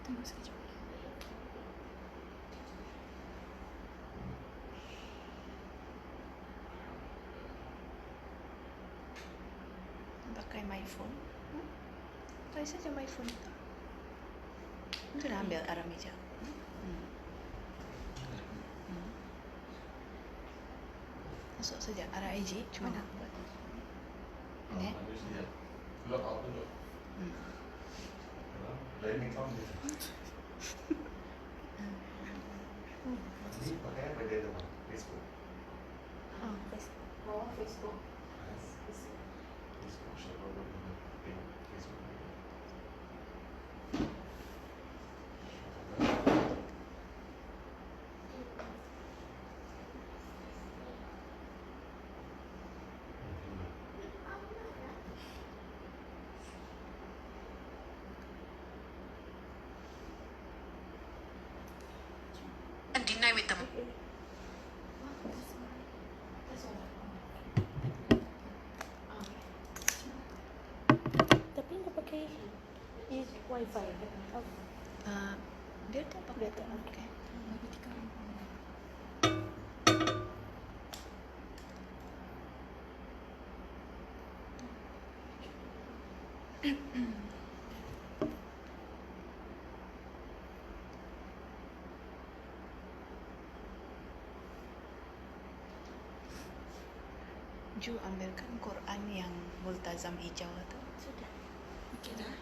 Tunggu sekejap. Pakai my phone. Pakai saja my phone itu. Sudah ambil arah meja. Masuk saja arah IG. Cuma nak buat. Ini. Lock out dulu. Lain kamu. Ini pakai apa dia tu? Facebook. Facebook. Facebook. Facebook siapa boleh Facebook. Deny with them. Tapi nggak pakai wifi. Dia tak pakai data. Okay. Bagi 3 orang. Ju ambilkan Quran yang multazam hijau tu. Sudah. Okey dah.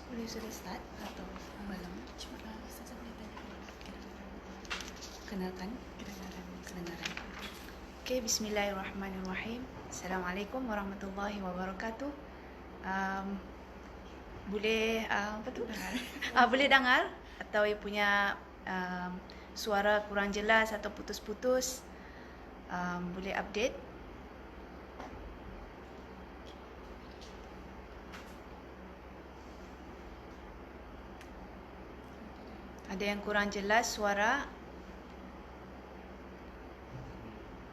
Boleh sudah start atau belum? Cuma saya boleh tanya. Kenalkan kedengaran. Okey, bismillahirrahmanirrahim. Assalamualaikum warahmatullahi wabarakatuh. Boleh apa tu? Boleh dengar atau you punya suara kurang jelas atau putus-putus, boleh update. Ada yang kurang jelas suara,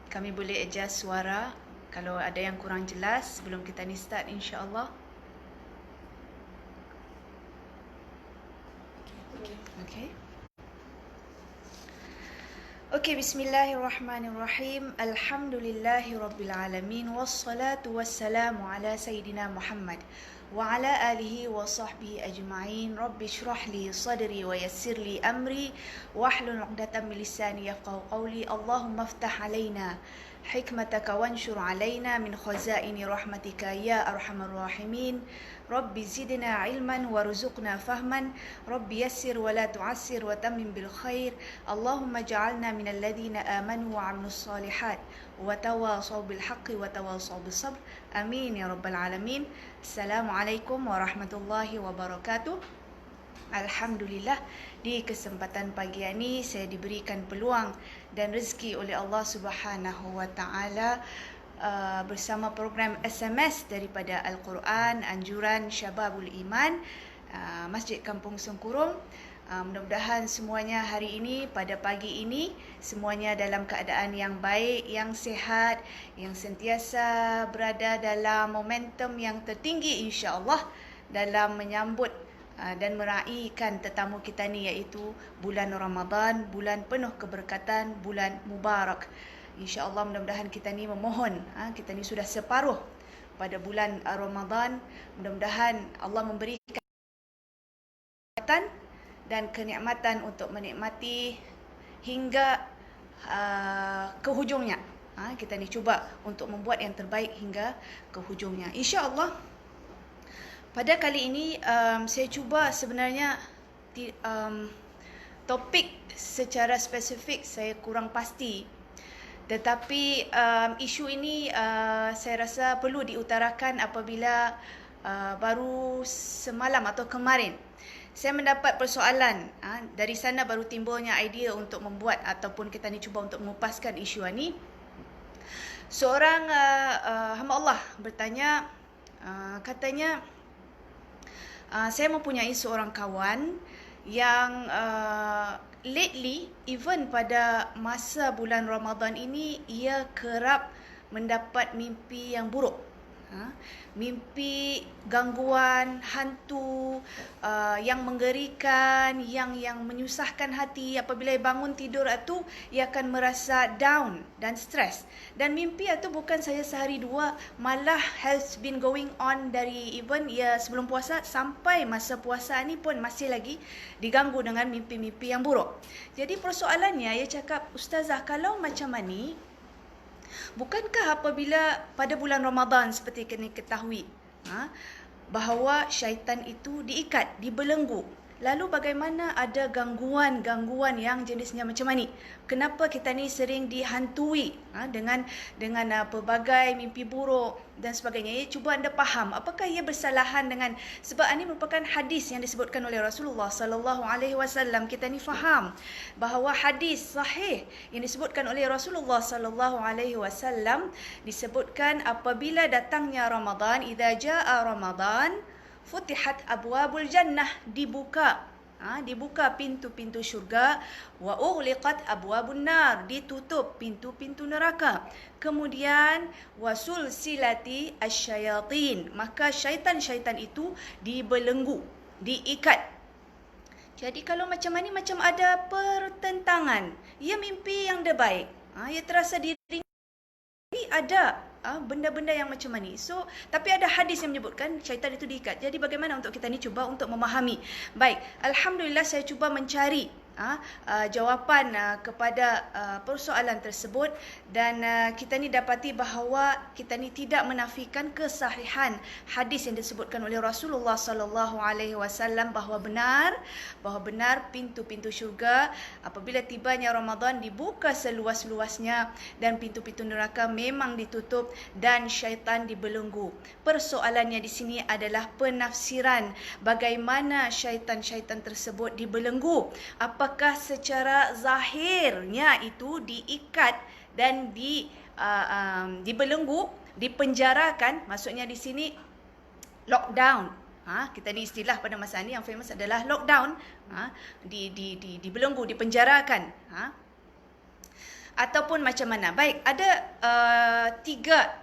kami boleh adjust suara kalau ada yang kurang jelas sebelum kita ni start, insya-Allah. Okey. Okey, bismillahirrahmanirrahim. Alhamdulillahirabbil alamin wassalatu wassalamu ala sayidina Muhammad wa ala alihi wa sahbihi ajma'in. Rabbi shrah li sadri wa yassir li amri wahlul 'uqdatam min lisani yafqahu qawli. Allahumma iftah alaina hikmataka wanshur alaina min khazaini rahmatika ya arhamar rahimin. Rabbi zidna ilman warzuqna fahman. Rabbi yassir wa la tu'assir wa tammim bil khair. Allahumma ja'alna minal ladzina amanu wa 'amilus solihat wa tawasaw bil haqqi wa tawasaw bis sabr. Amin ya rabbal alamin. Assalamualaikum warahmatullahi wabarakatuh. Alhamdulillah, di kesempatan pagi ini saya diberikan peluang dan rezeki oleh Allah Subhanahu wa taala bersama program SMS daripada Al-Quran Anjuran Syababul Iman, Masjid Kampung Sengkurung. Mudah-mudahan semuanya hari ini, pada pagi ini, semuanya dalam keadaan yang baik, yang sihat, yang sentiasa berada dalam momentum yang tertinggi, insya-Allah, dalam menyambut dan meraihkan tetamu kita ni, iaitu bulan Ramadan, bulan penuh keberkatan, bulan mubarak. InsyaAllah mudah-mudahan kita ni memohon, kita ni sudah separuh pada bulan Ramadan. Mudah-mudahan Allah memberikan kenikmatan dan kenikmatan untuk menikmati hingga ke hujungnya. Kita ni cuba untuk membuat yang terbaik hingga ke hujungnya, insya-Allah. Pada kali ini saya cuba sebenarnya topik secara spesifik saya kurang pasti, tetapi isu ini saya rasa perlu diutarakan apabila baru semalam atau kemarin saya mendapat persoalan, dari sana baru timbulnya idea untuk membuat ataupun kita ni cuba untuk mengupaskan isu ini. Seorang hamba Allah bertanya, katanya, saya mempunyai seorang kawan yang lately, even pada masa bulan Ramadan ini, ia kerap mendapat mimpi yang buruk. Mimpi gangguan, hantu, yang menggerikan, yang menyusahkan hati. Apabila ia bangun tidur itu, ia akan merasa down dan stres. Dan mimpi itu bukan saja sehari dua, malah has been going on dari even ia sebelum puasa sampai masa puasa ni pun masih lagi diganggu dengan mimpi-mimpi yang buruk. Jadi persoalannya, ia cakap, Ustazah, kalau macam ni, bukankah apabila pada bulan Ramadan seperti kena ketahui bahawa syaitan itu diikat, dibelenggu. Lalu bagaimana ada gangguan-gangguan yang jenisnya macam ni? Kenapa kita ni sering dihantui dengan pelbagai mimpi buruk dan sebagainya? Cuba anda faham apakah ia bersalahan dengan, sebab ini merupakan hadis yang disebutkan oleh Rasulullah sallallahu alaihi wasallam. Kita ni faham bahawa hadis sahih yang disebutkan oleh Rasulullah sallallahu alaihi wasallam disebutkan apabila datangnya Ramadan, idza jaa Ramadan futihat abwabul jannah, dibuka pintu-pintu syurga, wa ughliqat abwabun nar, ditutup pintu-pintu neraka. Kemudian wasul silati asyayatin, maka syaitan-syaitan itu dibelenggu, diikat. Jadi kalau macam ni, macam ada pertentangan. Ia mimpi yang baik, ia terasa diri ada benda-benda yang macam ni. So, tapi ada hadis yang menyebutkan syaitan itu diikat. Jadi bagaimana untuk kita ni cuba untuk memahami? Baik, alhamdulillah saya cuba mencari jawapan kepada persoalan tersebut, dan kita ni dapati bahawa kita ni tidak menafikan kesahihan hadis yang disebutkan oleh Rasulullah sallallahu alaihi wasallam bahawa benar pintu-pintu syurga apabila tibanya Ramadan dibuka seluas-luasnya dan pintu-pintu neraka memang ditutup dan syaitan dibelenggu. Persoalannya di sini adalah penafsiran bagaimana syaitan-syaitan tersebut dibelenggu. Apakah secara zahirnya itu diikat dan dibelenggu, dipenjarakan? Maksudnya di sini lockdown. Kita ni istilah pada masa ni yang famous adalah lockdown. Dibelenggu, dipenjarakan. Ataupun macam mana? Baik, ada 3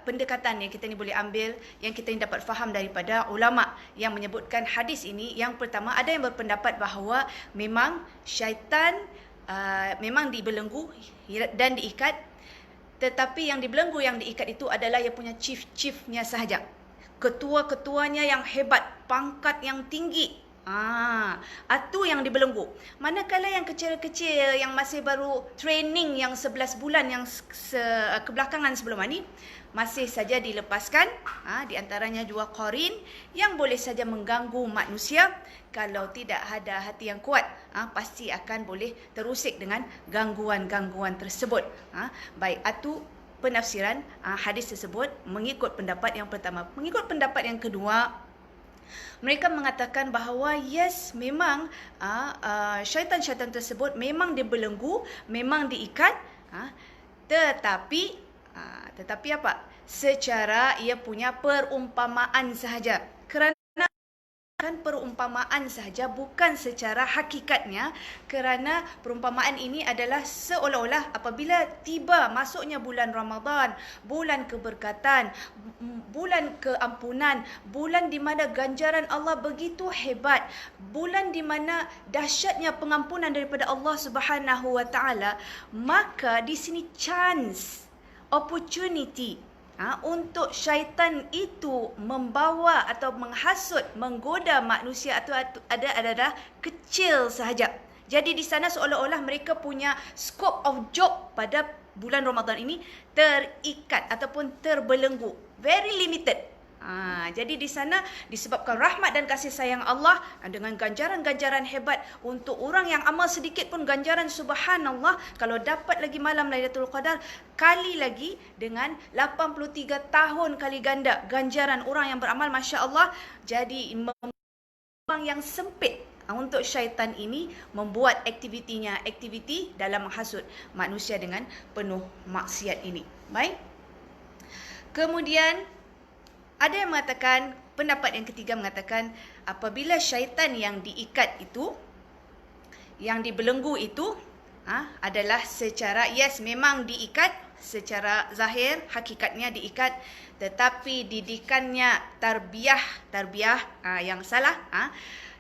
pendekatan yang kita ni boleh ambil, yang kita ni dapat faham daripada ulama yang menyebutkan hadis ini. Yang pertama, ada yang berpendapat bahawa memang syaitan memang dibelenggu dan diikat, tetapi yang dibelenggu, yang diikat itu adalah ia punya chief-chiefnya sahaja, ketua-ketuanya yang hebat, pangkat yang tinggi. Itu yang dibelenggu. Manakala yang kecil-kecil, yang masih baru training, yang 11 bulan yang kebelakangan sebelum ini, masih saja dilepaskan. Di antaranya 2 qarin yang boleh saja mengganggu manusia. Kalau tidak ada hati yang kuat, pasti akan boleh terusik dengan gangguan-gangguan tersebut. Baik, itu penafsiran hadis tersebut mengikut pendapat yang pertama. Mengikut pendapat yang kedua, mereka mengatakan bahawa yes, memang syaitan-syaitan tersebut memang dibelenggu, memang diikat, tetapi apa? Secara ia punya perumpamaan sahaja. Kerana perumpamaan sahaja, bukan secara hakikatnya, kerana perumpamaan ini adalah seolah-olah apabila tiba masuknya bulan Ramadan, bulan keberkatan, bulan keampunan, bulan di mana ganjaran Allah begitu hebat, bulan di mana dahsyatnya pengampunan daripada Allah Subhanahu wa taala, maka di sini chance, opportunity untuk syaitan itu membawa atau menghasut, menggoda manusia atau adalah kecil sahaja. Jadi di sana seolah-olah mereka punya scope of job pada bulan Ramadan ini terikat ataupun terbelenggu, very limited. Jadi di sana disebabkan rahmat dan kasih sayang Allah dengan ganjaran-ganjaran hebat untuk orang yang amal sedikit pun ganjaran subhanallah. Kalau dapat lagi malam Lailatul Qadar, kali lagi dengan 83 tahun kali ganda ganjaran orang yang beramal, masya-Allah. Jadi memang yang sempit untuk syaitan ini membuat aktiviti dalam menghasut manusia dengan penuh maksiat ini. Baik. Kemudian ada yang mengatakan, pendapat yang ketiga mengatakan apabila syaitan yang diikat itu yang dibelenggu itu adalah secara, yes, memang diikat secara zahir, hakikatnya diikat, tetapi didikannya tarbiyah yang salah.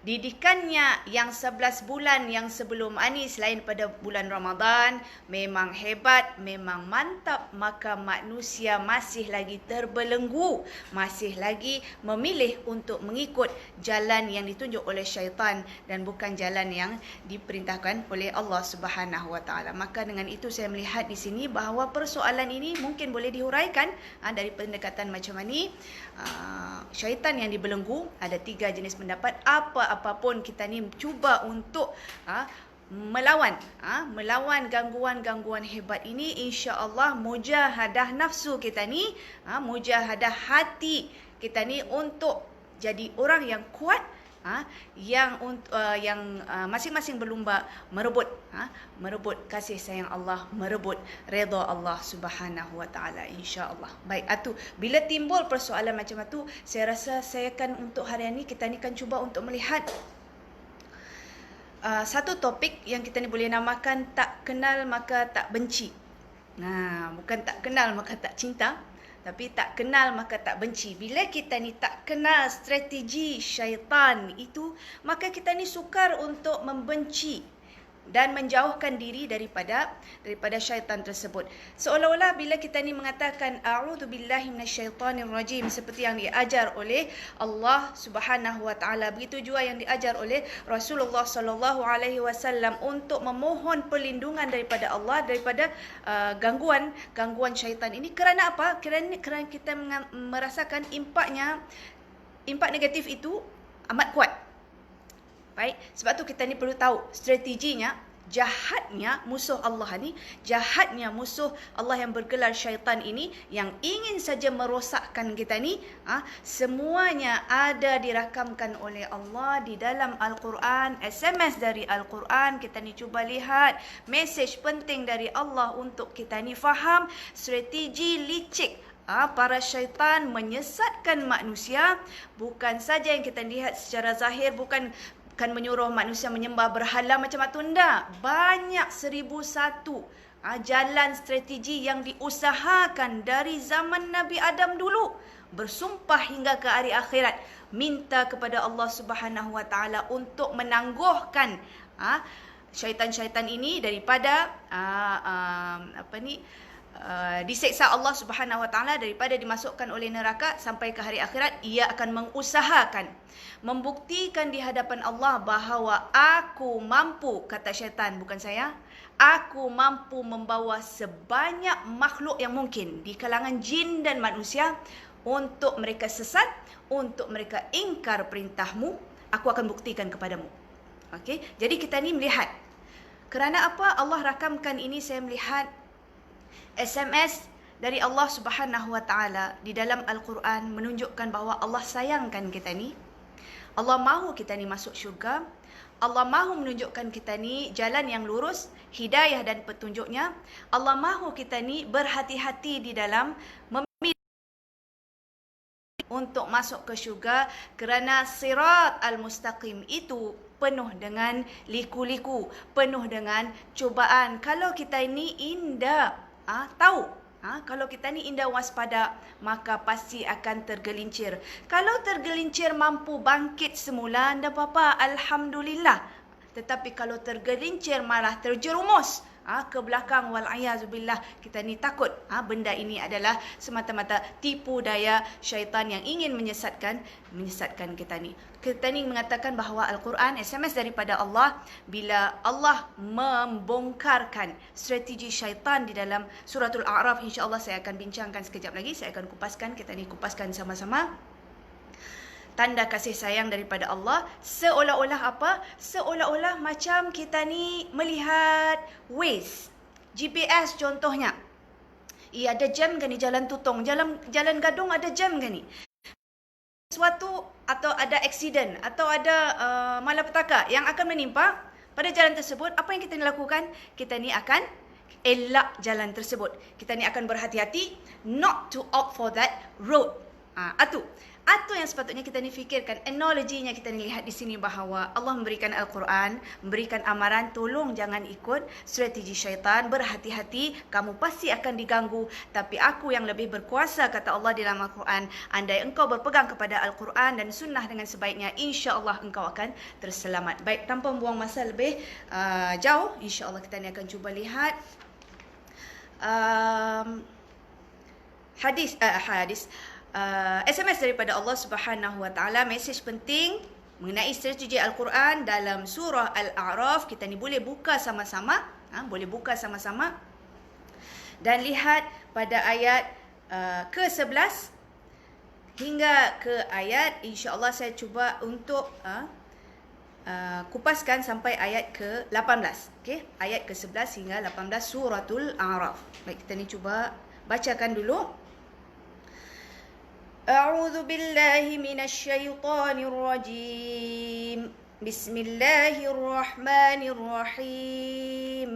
Didikannya yang 11 bulan yang sebelum ini selain pada bulan Ramadan memang hebat, memang mantap, maka manusia masih lagi terbelenggu, masih lagi memilih untuk mengikut jalan yang ditunjuk oleh syaitan dan bukan jalan yang diperintahkan oleh Allah Subhanahu Wa Taala. Maka dengan itu saya melihat di sini bahawa persoalan ini mungkin boleh dihuraikan dari pendekatan macam ini. Syaitan yang dibelenggu ada 3 jenis pendapat. Apapun kita ni cuba untuk melawan gangguan-gangguan hebat ini, insya-Allah mujahadah nafsu kita ni, mujahadah hati kita ni untuk jadi orang yang kuat, yang masing-masing berlumba merebut kasih sayang Allah, merebut redha Allah Subhanahu Wa Taala, insya-Allah. Baik, bila timbul persoalan macam itu, saya rasa saya akan untuk hari ini kita ni akan cuba untuk melihat satu topik yang kita ni boleh namakan tak kenal maka tak benci. Bukan tak kenal maka tak cinta, tapi tak kenal maka tak benci. Bila kita ni tak kenal strategi syaitan itu, maka kita ni sukar untuk membenci dan menjauhkan diri daripada syaitan tersebut. Seolah-olah bila kita ni mengatakan a'udzubillahi minasyaitonirrajim, seperti yang diajar oleh Allah Subhanahu Wa Taala, begitu juga yang diajar oleh Rasulullah sallallahu alaihi wasallam untuk memohon perlindungan daripada Allah daripada gangguan syaitan ini. Kerana apa? Kerana kita merasakan impak negatif itu amat kuat. Baik, sebab tu kita ni perlu tahu strateginya. Jahatnya musuh Allah ni, jahatnya musuh Allah yang bergelar syaitan ini, yang ingin saja merosakkan kita ni, semuanya ada dirakamkan oleh Allah di dalam Al-Quran. SMS dari Al-Quran, kita ni cuba lihat mesej penting dari Allah untuk kita ni faham strategi licik para syaitan menyesatkan manusia. Bukan saja yang kita lihat secara zahir, bukan menyuruh manusia menyembah berhala macam itu, tidak. Banyak 1001 jalan strategi yang diusahakan dari zaman Nabi Adam dulu, bersumpah hingga ke hari akhirat, minta kepada Allah Subhanahu Wa Taala untuk menangguhkan syaitan-syaitan ini daripada diseksa Allah Subhanahu Wa Taala, daripada dimasukkan oleh neraka sampai ke hari akhirat. Ia akan mengusahakan membuktikan di hadapan Allah bahawa aku mampu, kata syaitan, bukan saya, aku mampu membawa sebanyak makhluk yang mungkin di kalangan jin dan manusia untuk mereka sesat, untuk mereka ingkar perintahmu. Aku akan buktikan kepadamu. Okey, jadi kita ni melihat kerana apa Allah rakamkan ini. Saya melihat SMS dari Allah Subhanahu Wa Taala di dalam Al-Quran menunjukkan bahawa Allah sayangkan kita ni. Allah mahu kita ni masuk syurga. Allah mahu menunjukkan kita ni jalan yang lurus, hidayah dan petunjuknya. Allah mahu kita ni berhati-hati di dalam memilih untuk masuk ke syurga, kerana sirat al-mustaqim itu penuh dengan liku-liku, penuh dengan cubaan. Kalau kita ini indah tahu, kalau kita ni indah waspada, maka pasti akan tergelincir. Kalau tergelincir mampu bangkit semula, tidak apa-apa, alhamdulillah. Tetapi kalau tergelincir malah terjerumus ke belakang, wal'ayazubillah, kita ni takut benda ini adalah semata-mata tipu daya syaitan yang ingin menyesatkan kita ni. Kita ni mengatakan bahawa Al-Quran SMS daripada Allah. Bila Allah membongkarkan strategi syaitan di dalam suratul A'raf, insya-Allah saya akan bincangkan sekejap lagi. Saya akan kupaskan, kita ni kupaskan sama-sama tanda kasih sayang daripada Allah. Seolah-olah apa? Seolah-olah macam kita ni melihat Waze, GPS contohnya. Ada jam ke ni jalan tutong, jalan gadung ada jam ke ni? Sesuatu atau ada aksiden atau ada malapetaka yang akan menimpa pada jalan tersebut, apa yang kita ni lakukan? Kita ni akan elak jalan tersebut. Kita ni akan berhati-hati not to opt for that road. Atau yang sepatutnya kita ni fikirkan, analoginya kita ni lihat di sini bahawa Allah memberikan Al-Quran, memberikan amaran, tolong jangan ikut strategi syaitan, berhati-hati, kamu pasti akan diganggu. Tapi aku yang lebih berkuasa, kata Allah dalam Al-Quran, andai engkau berpegang kepada Al-Quran dan sunnah dengan sebaiknya, insya-Allah engkau akan terselamat. Baik, tanpa membuang masa lebih jauh, insya-Allah kita ni akan cuba lihat hadis SMS daripada Allah Subhanahu Wa Taala, mesej penting mengenai strategi Al-Quran dalam surah Al-A'raf. Kita ni boleh buka sama-sama, boleh buka sama-sama dan lihat pada ayat ke-11 hingga ke ayat, insya-Allah saya cuba untuk kupaskan sampai ayat ke-18. Okey, ayat ke-11 hingga 18 suratul A'raf. Baik, kita ni cuba bacakan dulu. أعوذ بالله من الشيطان الرجيم بسم الله الرحمن الرحيم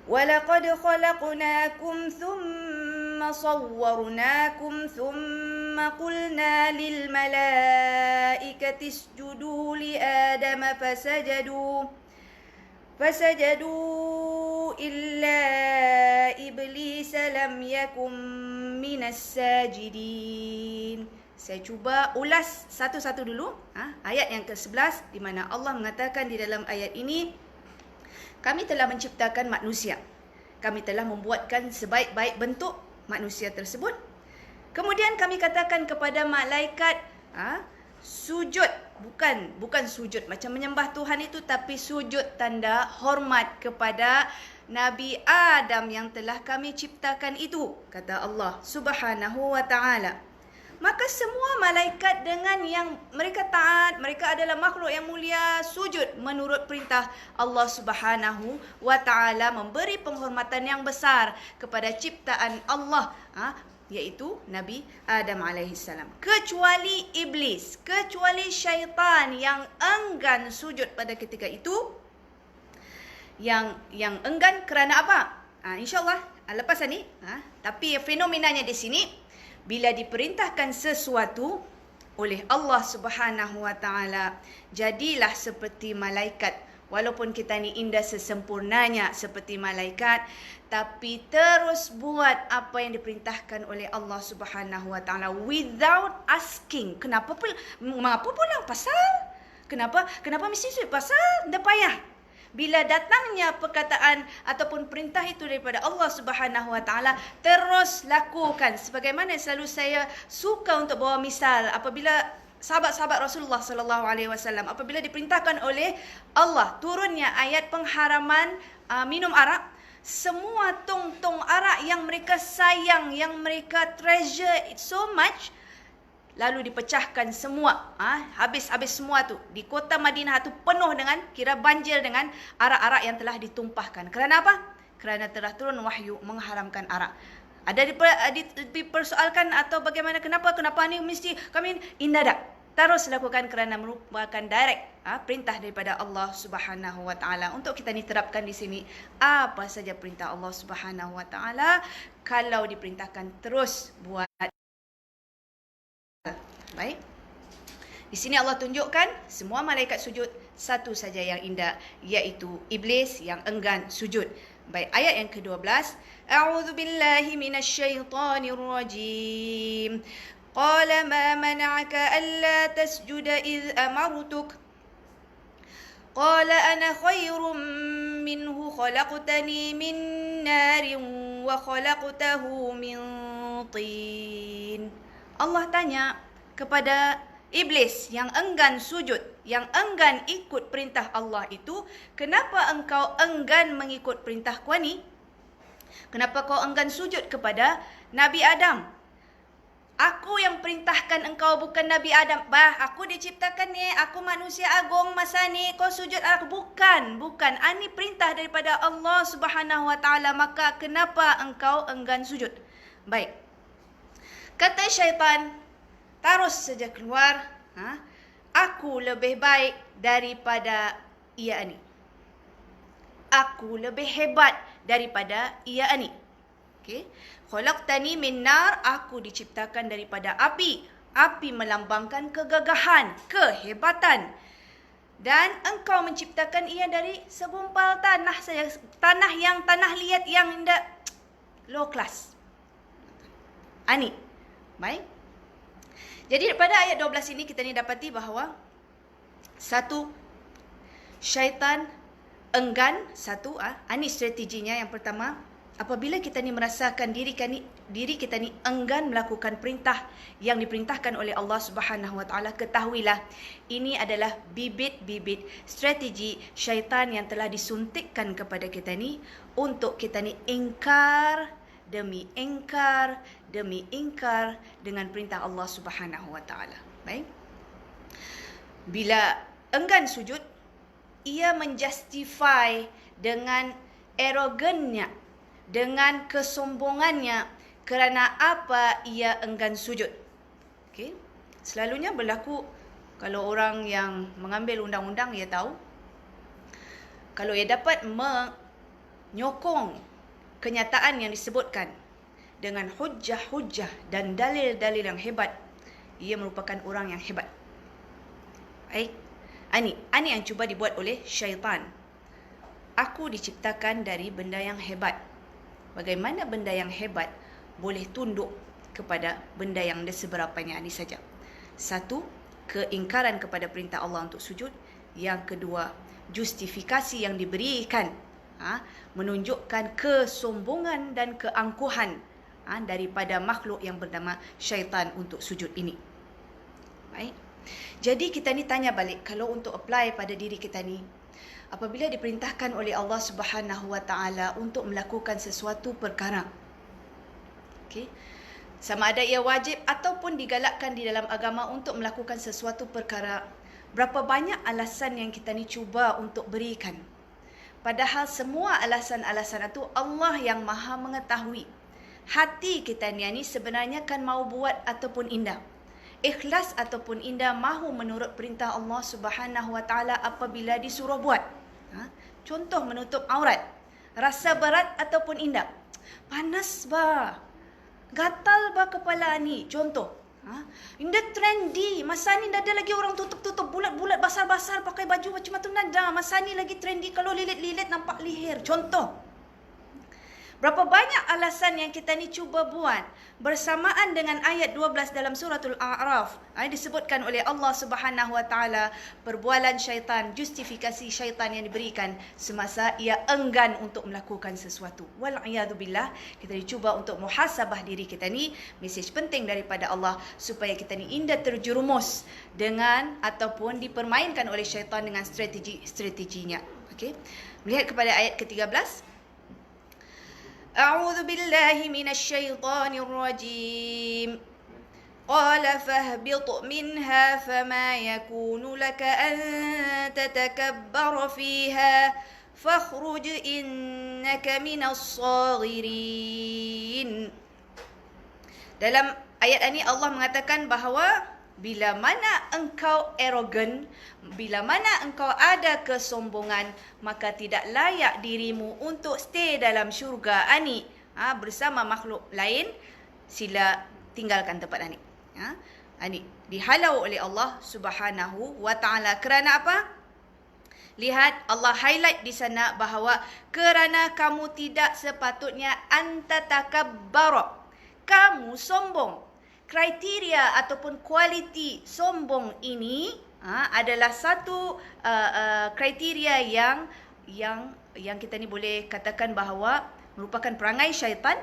ولقد خلقناكم ثم صورناكم ثم قلنا للملائكة اسجدوا لآدم فسجدوا إلا إبليس لم يكن من الساجدين. Saya cuba ulas satu-satu dulu. Ayat yang ke-11 di mana Allah mengatakan di dalam ayat ini, kami telah menciptakan manusia. Kami telah membuatkan sebaik-baik bentuk manusia tersebut. Kemudian kami katakan kepada malaikat, sujud, bukan sujud macam menyembah Tuhan itu, tapi sujud tanda hormat kepada Nabi Adam yang telah kami ciptakan itu, kata Allah Subhanahu Wa Taala. Maka semua malaikat dengan yang mereka taat, mereka adalah makhluk yang mulia, sujud menurut perintah Allah Subhanahu Wa Taala, memberi penghormatan yang besar kepada ciptaan Allah, iaitu Nabi Adam alaihissalam. Kecuali iblis, kecuali syaitan yang enggan sujud pada ketika itu. Yang enggan kerana apa? InsyaAllah lepas ni. Tapi fenomenanya di sini, bila diperintahkan sesuatu oleh Allah Subhanahu Wa Taala, jadilah seperti malaikat. Walaupun kita ni indah sesempurnanya seperti malaikat, tapi terus buat apa yang diperintahkan oleh Allah Subhanahu Wa Taala without asking. Mengapa pula pasal? Kenapa mesti sujud pasal? Dah payah. Bila datangnya perkataan ataupun perintah itu daripada Allah Subhanahu Wa Taala, terus lakukan. Sebagaimana selalu saya suka untuk bawa misal, apabila sahabat-sahabat Rasulullah sallallahu alaihi wasallam apabila diperintahkan oleh Allah turunnya ayat pengharaman minum arak, semua tong-tong arak yang mereka sayang, yang mereka treasure it so much, lalu dipecahkan semua. Habis semua tu. Di kota Madinah tu penuh dengan, kira banjir dengan arak-arak yang telah ditumpahkan. Kerana apa? Kerana telah turun wahyu mengharamkan arak. Ada dipersoalkan atau bagaimana, kenapa ni mesti kami indah tak? Terus lakukan kerana merupakan direct perintah daripada Allah Subhanahu Wa Taala. Untuk kita ni terapkan di sini, apa saja perintah Allah Subhanahu Wa Taala, kalau diperintahkan terus buat. Baik. Di sini Allah tunjukkan semua malaikat sujud, satu saja yang indah, iaitu iblis yang enggan sujud. Baik, ayat yang ke-12. A'udzu billahi minasyaitonir rajim. Qala ma mana'aka alla tasjuda idh amartuk. Qala ana khairum minhu khalaqtani min narin wa khalaqtahu min tin. Allah tanya kepada iblis yang enggan sujud, yang enggan ikut perintah Allah itu, kenapa engkau enggan mengikut perintahku ni? Kenapa kau enggan sujud kepada Nabi Adam? Aku yang perintahkan engkau, bukan Nabi Adam. Aku diciptakan ni, aku manusia agung masa ni, kau sujud aku. Bukan. Ini perintah daripada Allah Subhanahu Wa Taala, maka kenapa engkau enggan sujud? Baik. Kata syaitan, terus saja keluar, aku lebih baik daripada ia ni. Aku lebih hebat daripada ia ni. Okey. Khalaqtani min nar, aku diciptakan daripada api. Api melambangkan kegagahan, kehebatan. Dan engkau menciptakan ia dari segumpal tanah saja, tanah liat yang low class. Ani. Baik. Jadi pada ayat 12 ini kita ni dapati bahawa satu, syaitan enggan, ini strateginya yang pertama. Apabila kita ni merasakan diri kita ni enggan melakukan perintah yang diperintahkan oleh Allah Subhanahu Wa Taala, ketahuilah ini adalah bibit-bibit strategi syaitan yang telah disuntikkan kepada kita ni untuk kita ni ingkar demi ingkar demi ingkar dengan perintah Allah Subhanahu Wa Taala. Baik. Bila enggan sujud, ia menjustify dengan arogannya, dengan kesombongannya kerana apa ia enggan sujud. Okey. Selalunya berlaku kalau orang yang mengambil undang-undang, ia tahu kalau ia dapat menyokong kenyataan yang disebutkan dengan hujah-hujah dan dalil-dalil yang hebat, ia merupakan orang yang hebat. Baik. Ini yang cuba dibuat oleh syaitan. Aku diciptakan dari benda yang hebat. Bagaimana benda yang hebat boleh tunduk kepada benda yang seberapanya? Ini saja. Satu, keingkaran kepada perintah Allah untuk sujud. Yang kedua, justifikasi yang diberikan menunjukkan kesombongan dan keangkuhan daripada makhluk yang bernama syaitan untuk sujud ini. Baik. Jadi kita ni tanya balik, kalau untuk apply pada diri kita ni, apabila diperintahkan oleh Allah Subhanahu Wa Taala untuk melakukan sesuatu perkara, okey, sama ada ia wajib ataupun digalakkan di dalam agama untuk melakukan sesuatu perkara, berapa banyak alasan yang kita ni cuba untuk berikan, padahal semua alasan-alasan itu Allah yang Maha mengetahui. Hati kita ni sebenarnya kan mau buat ataupun indah, ikhlas ataupun indah, mahu menurut perintah Allah Subhanahu Wa Taala apabila disuruh buat. Contoh menutup aurat, rasa berat ataupun indah? Panas ba, gatal ba kepala ni, contoh. Indah trendy, masa ni dah ada lagi orang tutup-tutup bulat-bulat basar-basar pakai baju macam tu nada. Masa ni lagi trendy kalau lilit-lilit nampak leher, contoh. Berapa banyak alasan yang kita ni cuba buat bersamaan dengan ayat 12 dalam suratul A'raf. Disebutkan oleh Allah Subhanahu Wa Taala perbualan syaitan, justifikasi syaitan yang diberikan semasa ia enggan untuk melakukan sesuatu. Wal'iyadzubillah, kita dicuba untuk muhasabah diri kita ni. Mesej penting daripada Allah supaya kita ni indah terjerumus dengan ataupun dipermainkan oleh syaitan dengan strategi-strateginya. Okey. Melihat kepada ayat ke-13. أعوذ بالله من الشيطان الرجيم قال فاهبط منها فما يكون لك أن تتكبر فيها فاخرج إنك من الصاغرين. Dalam ayat ini Allah mengatakan bahawa bila mana engkau arrogant, bila mana engkau ada kesombongan, maka tidak layak dirimu untuk stay dalam syurga ani bersama makhluk lain. Sila tinggalkan tempat ani. Ani dihalau oleh Allah Subhanahu Wa Taala. Kerana apa? Lihat, Allah highlight di sana bahawa kerana kamu tidak sepatutnya antatakabbara, kamu sombong. Kriteria ataupun kualiti sombong ini adalah satu kriteria yang kita ni boleh katakan bahawa merupakan perangai syaitan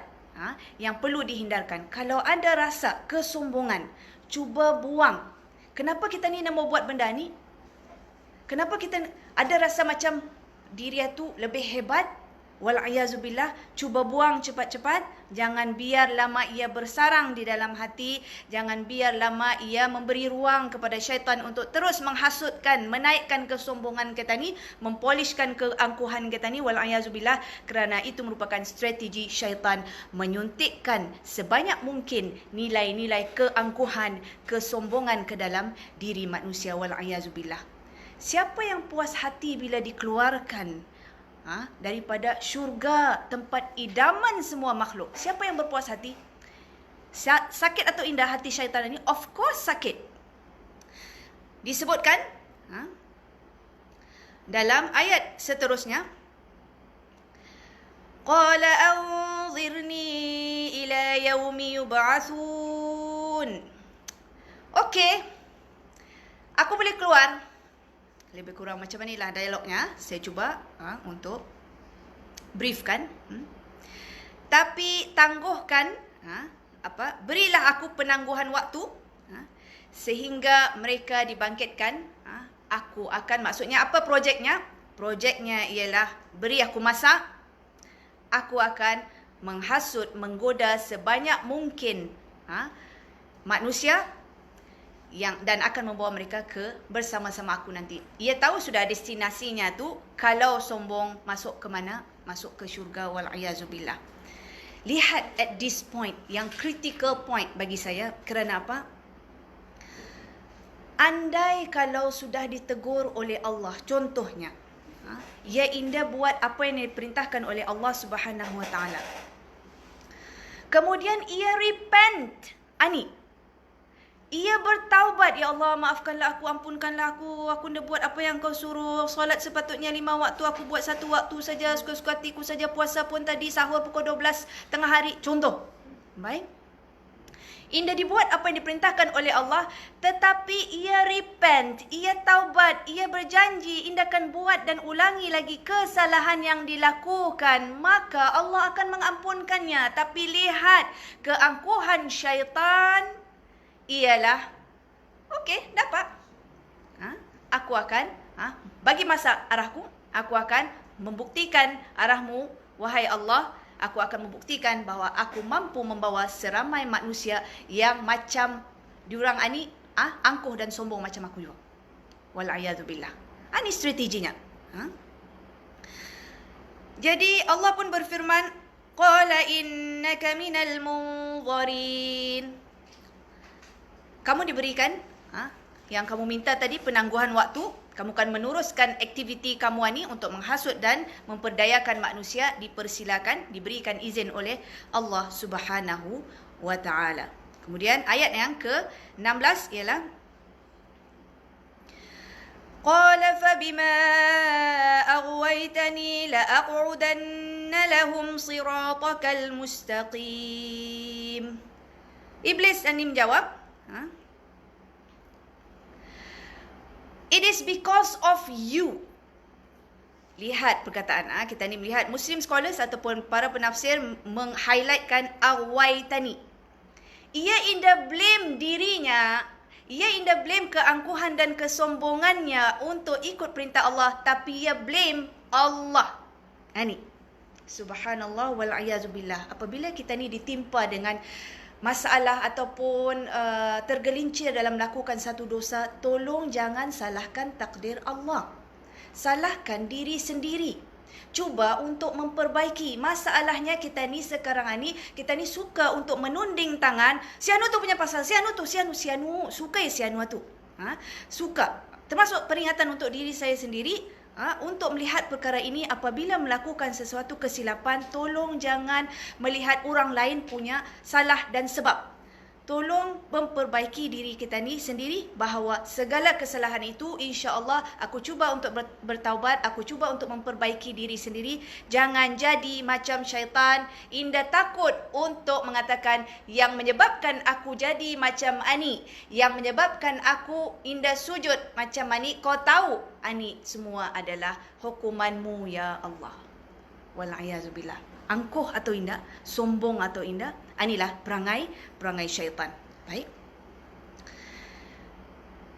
yang perlu dihindarkan. Kalau ada rasa kesombongan, cuba buang. Kenapa kita ni nak mau buat benda ni? Kenapa kita ada rasa macam diri itu lebih hebat? Wal'ayazubillah, cuba buang cepat-cepat. Jangan biar lama ia bersarang di dalam hati. Jangan biar lama ia memberi ruang kepada syaitan untuk terus menghasutkan, menaikkan kesombongan kita ni, mempolishkan keangkuhan kita ni. Wal'ayazubillah, kerana itu merupakan strategi syaitan menyuntikkan sebanyak mungkin nilai-nilai keangkuhan, kesombongan ke dalam diri manusia. Wal'ayazubillah. Siapa yang puas hati bila dikeluarkan daripada syurga, tempat idaman semua makhluk. Siapa yang berpuas hati? Sakit atau indah hati syaitan ini? Of course sakit. Disebutkan dalam ayat seterusnya, qala anzirni ila yaumi yub'atsun. Okey, aku boleh keluar. Lebih kurang macam inilah dialognya. Saya cuba untuk briefkan. Tapi tangguhkan, berilah aku penangguhan waktu sehingga mereka dibangkitkan. Aku akan, maksudnya apa projeknya? Projeknya ialah beri aku masa. Aku akan menghasut, menggoda sebanyak mungkin manusia dan akan membawa mereka ke bersama-sama aku nanti. Ia tahu sudah destinasinya tu, kalau sombong masuk ke mana? Masuk ke syurga, wal'iyazubillah. Lihat at this point, yang critical point bagi saya. Kerana apa? Andai kalau sudah ditegur oleh Allah, contohnya, ya indah buat apa yang diperintahkan oleh Allah Subhanahu Wa Taala. Kemudian ia repent, ia bertaubat, ya Allah maafkanlah aku, ampunkanlah aku dah buat apa yang kau suruh. Solat sepatutnya 5 waktu, aku buat 1 waktu saja, suka-suka hatiku saja. Puasa pun tadi sahur pukul 12 tengah hari, contoh. Baik. Indah dibuat apa yang diperintahkan oleh Allah, tetapi ia repent, ia taubat, ia berjanji Indah akan buat dan ulangi lagi kesalahan yang dilakukan, maka Allah akan mengampunkannya. Tapi lihat keangkuhan syaitan ialah, okey, dapat. Aku akan bagi masa arahku, aku akan membuktikan arahmu, wahai Allah. Aku akan membuktikan bahawa aku mampu membawa seramai manusia yang macam diorang ni angkuh dan sombong macam aku juga. Wal'iyadzubillah. Ini strateginya. Jadi Allah pun berfirman, qala innaka minal munzarin. Kamu diberikan yang kamu minta tadi, penangguhan waktu. Kamu akan meneruskan aktiviti kamu ni untuk menghasut dan memperdayakan manusia. Dipersilakan, diberikan izin oleh Allah Subhanahu Wa Taala. Kemudian ayat yang ke-16 ialah, qala fabima aghwaytani la'aq'udanna lahum siratakal mustaqim. Iblis ni menjawab, it is because of you. Lihat perkataan, kita ni melihat Muslim scholars ataupun para penafsir meng-highlightkan aghwaytani. Ia indah blame dirinya, ia indah blame keangkuhan dan kesombongannya untuk ikut perintah Allah, tapi ia blame Allah. Ini subhanallah wal'iyazubillah. Apabila kita ni ditimpa dengan masalah ataupun tergelincir dalam melakukan satu dosa, tolong jangan salahkan takdir Allah. Salahkan diri sendiri. Cuba untuk memperbaiki. Masalahnya kita ni sekarang ni, kita ni suka untuk menunding tangan. Si anu tu punya pasal, si anu tu, si anu. Suka ya si anu tu. Suka. Termasuk peringatan untuk diri saya sendiri. Untuk melihat perkara ini, apabila melakukan sesuatu kesilapan, tolong jangan melihat orang lain punya salah dan sebab. Tolong memperbaiki diri kita ni sendiri, bahawa segala kesalahan itu insya-Allah aku cuba untuk bertaubat, aku cuba untuk memperbaiki diri sendiri. Jangan jadi macam syaitan. Indah takut untuk mengatakan yang menyebabkan aku jadi macam ani, yang menyebabkan aku indah sujud macam ani, kau tahu ani semua adalah hukumanmu ya Allah. Wal'iyazubillah. Angkuh atau indah, sombong atau indah, inilah perangai syaitan. Baik.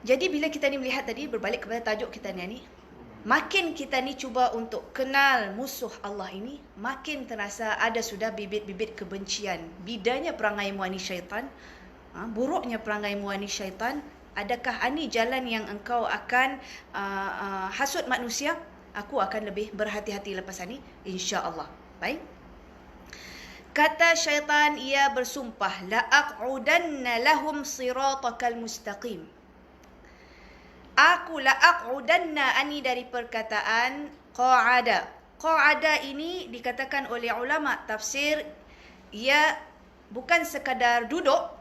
Jadi bila kita ni melihat tadi, berbalik kepada tajuk kita ni, makin kita ni cuba untuk kenal musuh Allah ini, makin terasa ada sudah bibit-bibit kebencian. Bidanya perangai muani syaitan, buruknya perangai muani syaitan. Adakah ini jalan yang engkau akan hasut manusia? Aku akan lebih berhati-hati lepas ini, insya-Allah. Baik. Kata syaitan, ia bersumpah, la'aq'udanna lahum siratakal mustaqim. Aku la'aq'udanna, ani dari perkataan qa'ada. Qa'ada ini dikatakan oleh ulama tafsir, ia bukan sekadar duduk.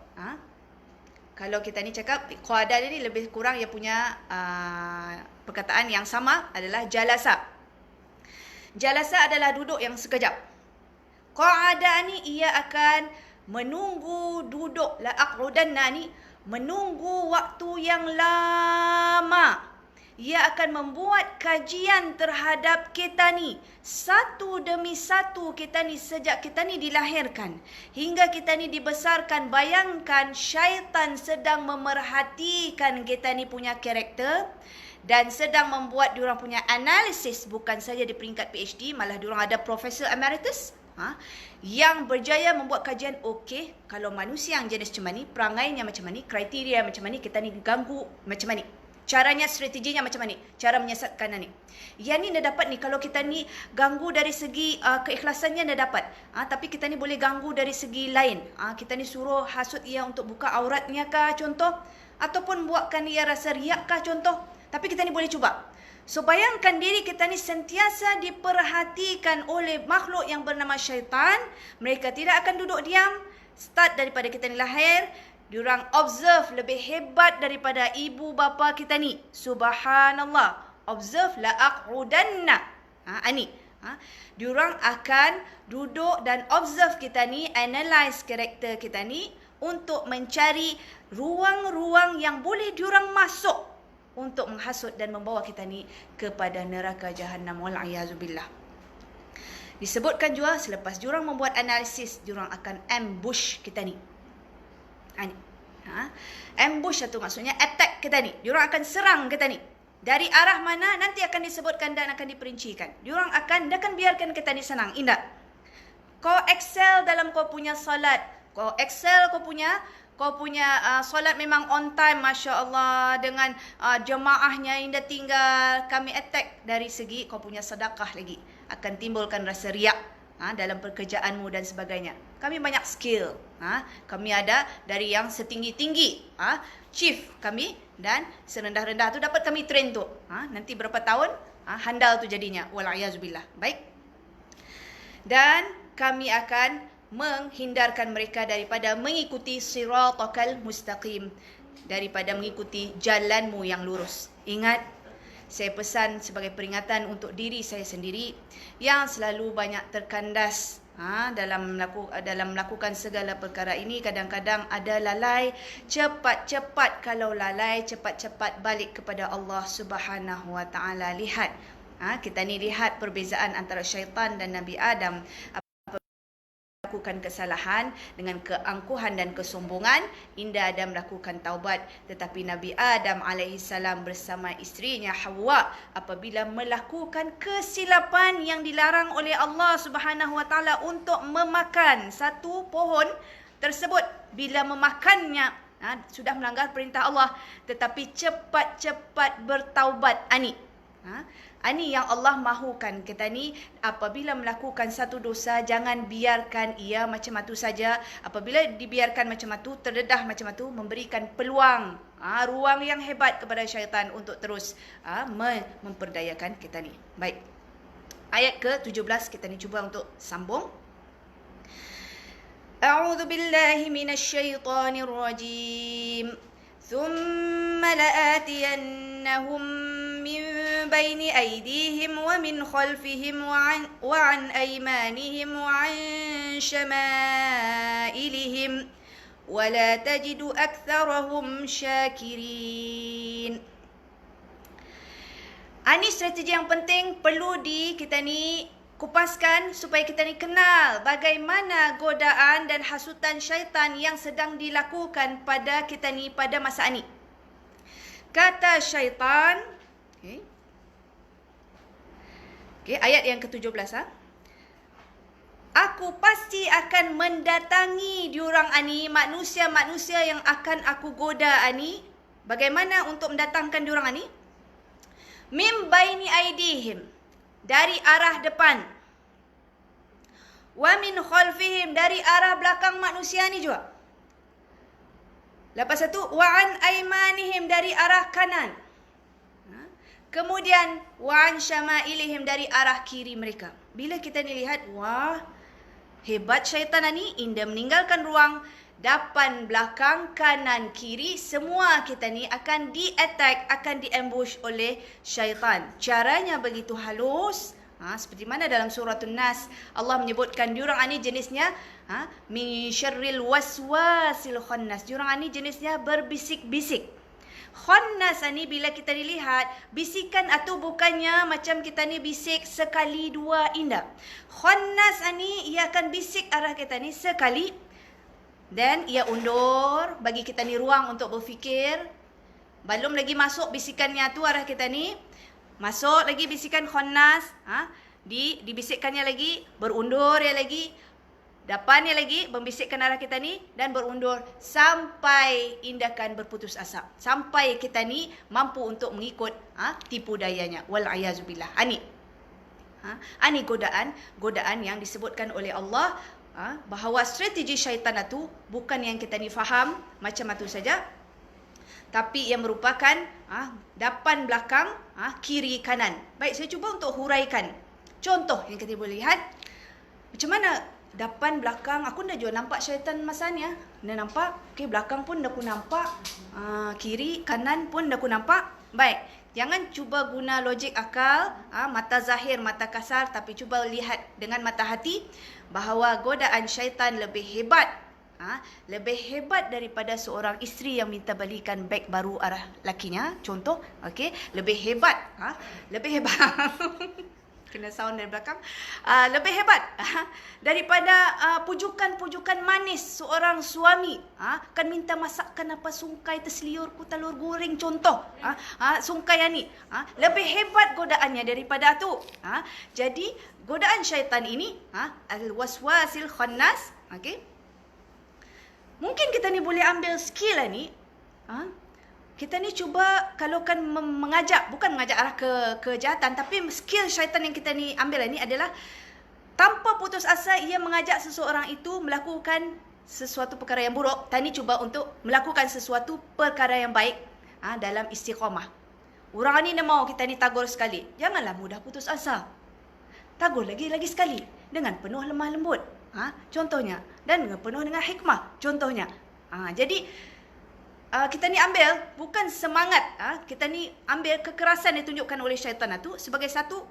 Kalau kita ni cakap qa'ada ni lebih kurang ia punya perkataan yang sama adalah jalasa. Jalasa adalah duduk yang sekejap. Qa'ada ni ia akan menunggu duduk. La aq'udanna ni menunggu waktu yang lama. Ia akan membuat kajian terhadap kita ni. Satu demi satu kita ni sejak kita ni dilahirkan. Hingga kita ni dibesarkan. Bayangkan syaitan sedang memerhatikan kita ni punya karakter. Dan sedang membuat diorang punya analisis. Bukan saja di peringkat PhD. Malah diorang ada Profesor Emeritus. Yang berjaya membuat kajian. Okey, kalau manusia yang jenis macam ni, perangainya macam ni, kriteria macam ni, kita ni ganggu macam ni. Caranya, strateginya macam ni. Cara menyiasatkan ni. Yang ni dah dapat ni. Kalau kita ni ganggu dari segi keikhlasannya dah dapat. Tapi kita ni boleh ganggu dari segi lain. Kita ni suruh hasut ia untuk buka auratnya kah contoh. Ataupun buatkan ia rasa riak kah contoh. Tapi kita ni boleh cuba. So bayangkan diri kita ni sentiasa diperhatikan oleh makhluk yang bernama syaitan. Mereka tidak akan duduk diam. Start daripada kita ni lahir. Diorang observe lebih hebat daripada ibu bapa kita ni. Subhanallah. Observe la aq'udanna. Ani. Diorang akan duduk dan observe kita ni, analyze karakter kita ni untuk mencari ruang-ruang yang boleh diorang masuk untuk menghasut dan membawa kita ni kepada neraka Jahannam wal'ayazubillah. Disebutkan juga selepas diorang membuat analisis, diorang akan ambush kita ni. Ambush itu maksudnya attack kita ni. Diorang akan serang kita ni. Dari arah mana nanti akan disebutkan dan akan diperincikan. Diorang akan biarkan kita ni senang, indah. Kau excel dalam kau punya salat. Kau excel kau punya solat memang on time, Masya Allah. Dengan jemaahnya indah tinggal. Kami attack dari segi kau punya sedekah lagi. Akan timbulkan rasa riak dalam pekerjaanmu dan sebagainya. Kami banyak skill. Kami ada dari yang setinggi-tinggi. Chief kami dan serendah-rendah tu dapat kami train tu. Nanti berapa tahun handal tu jadinya. Wal'ayazubillah. Baik. Dan kami akan menghindarkan mereka daripada mengikuti siratakal mustaqim. Daripada mengikuti jalanmu yang lurus. Ingat, saya pesan sebagai peringatan untuk diri saya sendiri yang selalu banyak terkandas dalam melakukan segala perkara ini. Kadang-kadang ada lalai. Cepat-cepat kalau lalai, cepat-cepat balik kepada Allah Subhanahu Wa Taala. Lihat, kita ni lihat perbezaan antara syaitan dan Nabi Adam. Melakukan kesalahan dengan keangkuhan dan kesombongan, Indah Adam melakukan taubat. Tetapi Nabi Adam alaihissalam bersama isterinya Hawa apabila melakukan kesilapan yang dilarang oleh Allah Subhanahu Wa Taala untuk memakan satu pohon tersebut, bila memakannya sudah melanggar perintah Allah, tetapi cepat-cepat bertaubat. Ini yang Allah mahukan kita ni. Apabila melakukan satu dosa, jangan biarkan ia macam itu saja. Apabila dibiarkan macam itu, terdedah macam itu, memberikan peluang, ruang yang hebat kepada syaitan untuk terus memperdayakan kita ni. Baik. Ayat ke-17 kita ni cuba untuk sambung. A'udzu billahi minasyaitonir rajim. ثم لآتينهم من بين أيديهم ومن خلفهم وعن أيمانهم وعن شمائلهم ولا تجد أكثرهم شاكرين. Ini strategi yang penting perlu kita ni kupaskan supaya kita ni kenal bagaimana godaan dan hasutan syaitan yang sedang dilakukan pada kita ni pada masa ini. Kata syaitan, ayat yang ke-17. Aku pasti akan mendatangi diorang ani, manusia-manusia yang akan aku goda ani. Bagaimana untuk mendatangkan diorang ani? Mim baini aidihim, dari arah depan. Wa min khalfihim, dari arah belakang manusia ni juga. Lepas itu, wa an aimanihim, dari arah kanan. Kemudian wan syama'ilihim, dari arah kiri mereka. Bila kita ni lihat, wah, hebat syaitan ni, indah meninggalkan ruang depan, belakang, kanan, kiri, semua kita ni akan di-attack, akan di-ambush oleh syaitan. Caranya begitu halus. Seperti mana dalam surah An-Nas Allah menyebutkan diorang ni jenisnya min syarril waswasil khannas. Diorang ni jenisnya berbisik-bisik. Khannas ni bila kita dilihat, bisikan atau bukannya macam kita ni bisik sekali dua indah. Khannas ni ia akan bisik arah kita ni sekali, dan ia undur bagi kita ni ruang untuk berfikir. Belum lagi masuk bisikannya tu arah kita ni, masuk lagi bisikan khannas, dibisikkannya lagi, berundur ya lagi, depannya lagi membisikkan arah kita ni dan berundur sampai indakan berputus asa, sampai kita ni mampu untuk mengikut tipu dayanya. Wal-ayazubillah. Ani godaan yang disebutkan oleh Allah, bahawa strategi syaitan itu bukan yang kita ni faham macam itu saja, tapi yang merupakan depan, belakang, kiri, kanan. Baik, saya cuba untuk huraikan contoh yang kita boleh lihat. Macam mana depan, belakang, aku dah juga nampak syaitan masa ni. Dah nampak. Okey, belakang pun dah aku nampak. Kiri, kanan pun dah aku nampak. Baik, jangan cuba guna logik akal, mata zahir, mata kasar, tapi cuba lihat dengan mata hati bahawa godaan syaitan lebih hebat. Lebih hebat daripada seorang isteri yang minta balikan beg baru arah lakinya. Contoh, okey, lebih hebat. Lebih hebat. Kena sound dari belakang. Lebih hebat daripada pujukan-pujukan manis seorang suami. Kan minta masakkan apa sungkai terseliur ku telur goreng, contoh. Sungkai ni. Lebih hebat godaannya daripada tu. Jadi godaan syaitan ini, al-waswasil khannas, okey. Mungkin kita ni boleh ambil skill ni. Kita ni cuba kalau kan mengajak, bukan mengajak arah ke kejahatan, tapi skill syaitan yang kita ni ambil ni adalah tanpa putus asa ia mengajak seseorang itu melakukan sesuatu perkara yang buruk. Tani cuba untuk melakukan sesuatu perkara yang baik dalam istiqamah. Orang ni nak mau kita ni tagur sekali. Janganlah mudah putus asa. Tagur lagi sekali dengan penuh lemah lembut. Contohnya, dan penuh dengan hikmah, contohnya. Jadi kita ni ambil bukan semangat, kita ni ambil kekerasan yang ditunjukkan oleh syaitan itu sebagai satu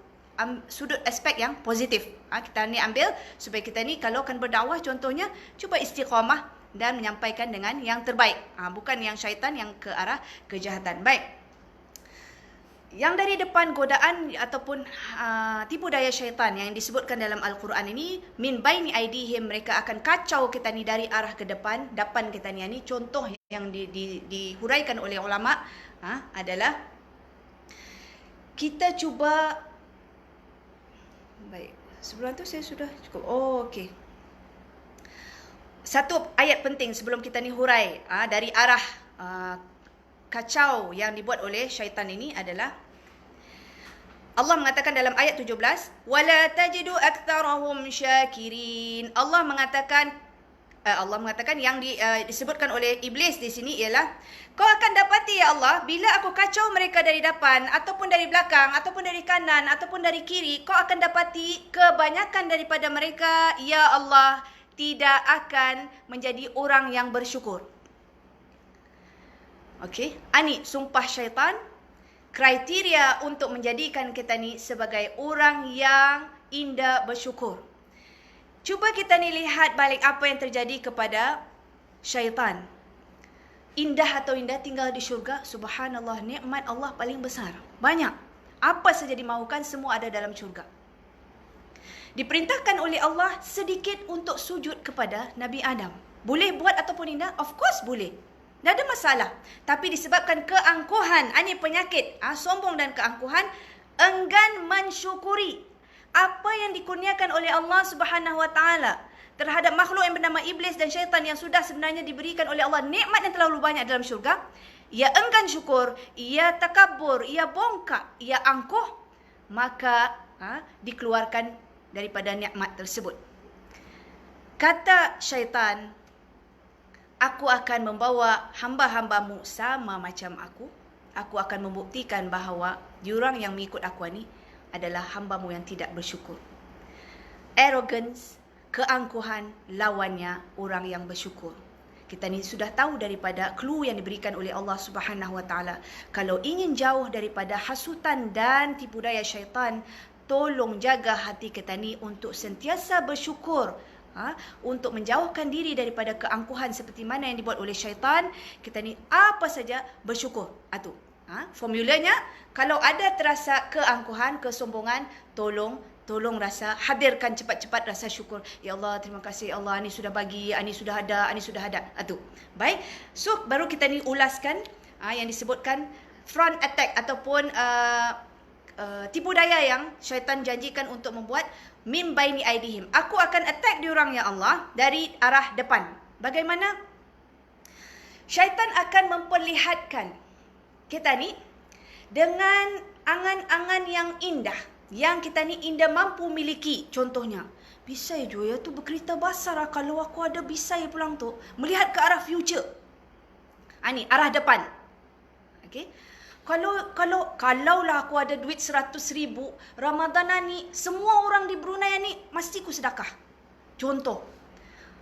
sudut aspek yang positif. Kita ni ambil supaya kita ni kalau akan berdakwah, contohnya cuba istiqamah dan menyampaikan dengan yang terbaik, bukan yang syaitan yang ke arah kejahatan. Baik, yang dari depan godaan ataupun tipu daya syaitan yang disebutkan dalam Al-Quran ini, min baini aidihim, mereka akan kacau kita ni dari arah ke depan kita ni. Contoh yang dihuraikan oleh ulama adalah kita cuba, baik, sebelum tu saya sudah cukup. Okey. Satu ayat penting sebelum kita ni hurai dari arah kacau yang dibuat oleh syaitan ini adalah Allah mengatakan dalam ayat 17, wala tajidu aktsarahum syakirin. Allah mengatakan yang disebutkan oleh iblis di sini ialah, kau akan dapati ya Allah, bila aku kacau mereka dari depan ataupun dari belakang ataupun dari kanan ataupun dari kiri, kau akan dapati kebanyakan daripada mereka ya Allah tidak akan menjadi orang yang bersyukur. Okey, ani sumpah syaitan, kriteria untuk menjadikan kita ni sebagai orang yang indah bersyukur. Cuba kita ni lihat balik apa yang terjadi kepada syaitan. Indah atau indah tinggal di syurga, subhanallah, nikmat Allah paling besar. Banyak. Apa saja dimahukan semua ada dalam syurga. Diperintahkan oleh Allah sedikit untuk sujud kepada Nabi Adam. Boleh buat ataupun indah? Of course boleh. Tak ada masalah. Tapi disebabkan keangkuhan, ini penyakit, sombong dan keangkuhan, enggan mensyukuri apa yang dikurniakan oleh Allah Subhanahu Wa Taala terhadap makhluk yang bernama iblis dan syaitan yang sudah sebenarnya diberikan oleh Allah nikmat yang terlalu banyak dalam syurga. Ia enggan syukur, ia takabur, ia bongkak, ia angkuh, maka dikeluarkan daripada nikmat tersebut. Kata syaitan, aku akan membawa hamba-hambamu sama macam aku. Aku akan membuktikan bahawa Diorang yang mengikut aku ni adalah hamba-Mu yang tidak bersyukur. Arrogance, keangkuhan, lawannya orang yang bersyukur. Kita ni sudah tahu daripada clue yang diberikan oleh Allah Subhanahu Wa Taala. Kalau ingin jauh daripada hasutan dan tipu daya syaitan, tolong jaga hati kita ni untuk sentiasa bersyukur. Untuk menjauhkan diri daripada keangkuhan seperti mana yang dibuat oleh syaitan, kita ni apa saja bersyukur. Itu. Formulanya, kalau ada terasa keangkuhan, kesombongan, tolong rasa, hadirkan cepat-cepat rasa syukur. Ya Allah, terima kasih ya Allah, ni sudah bagi, ni sudah ada, ni sudah ada. Itu. Baik. So, baru kita ni ulaskan yang disebutkan front attack ataupun tipu daya yang syaitan janjikan untuk membuat min baini aidihim. Aku akan attack diorang ya Allah dari arah depan. Bagaimana? Syaitan akan memperlihatkan kita ni dengan angan-angan yang indah, yang kita ni indah mampu miliki. Contohnya, bisai Joya tu berkereta basar kalau aku ada bisai pulang tu, melihat ke arah future. Ni arah depan. Okey. Kalaulah aku ada duit 100,000 Ramadan ni, semua orang di Brunei ni mesti ku sedekah. Contoh.